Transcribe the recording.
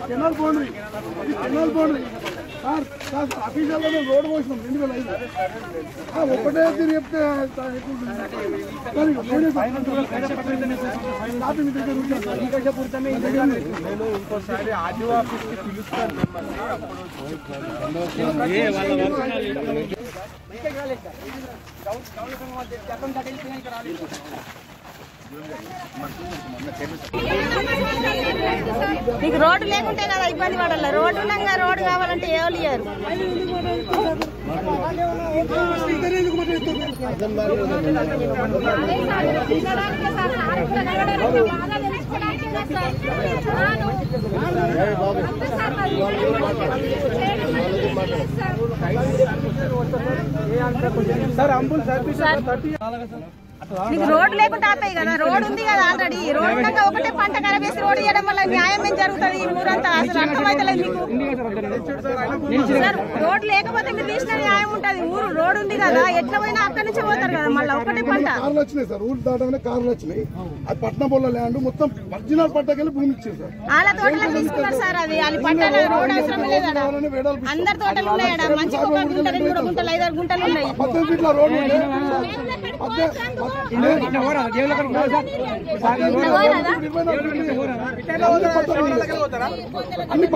Canal boundary sir అఫీషియల్గా మేము road పోసినాం 2005 ఒకటే చెప్తే ఇంకోసారి ఆర్డీఓ ఆఫీస్కి పిలుస్తాను మీకు రోడ్డు లేకుంటే కదా ఇబ్బంది పడాలి. రోడ్డు ఉన్నాక రోడ్డు కావాలంటే ఎవరు ఇయ్యారు. మీకు రోడ్డు లేకుంటే ఆపాయి కదా. రోడ్డు ఉంది కదా ఆల్రెడీ. రోడ్డు ఉన్నాక ఒకటే పంట కరవేసి రోడ్డు చేయడం వల్ల న్యాయం ఏం జరుగుతుంది? ఈ ఊరంతా అసలు అర్థమైతలేదు మీకు. సార్ రోడ్డు లేకపోతే మీరు తీసిన న్యాయం ఉంటుంది. ఊరు రోడ్డు ఉంది కదా, ఎట్లా పోయినా అక్కడి నుంచి పోతారు కదా. మళ్ళీ ఒకటే పంట కార్లు వచ్చినాయి సార్. ఊరు దాటగానే కార్లు వచ్చినాయి. అది పట్నం పొల్ల ల్యాండ్ మొత్తం ఒరిజినల్ పంటకెళ్ళి భూమి ఇచ్చారు సార్. వాళ్ళ తోటలకు తీసుకున్నారు సార్. అది వాళ్ళ పంట రోడ్డు అవసరం లేదు. అందరి తోటలు ఉన్నాయట. మంచి ఒక గుంట 2 గుంటలు 5 గుంటలు ఉన్నాయి. 18 ఫీట్ల రోడ్డు అన్ని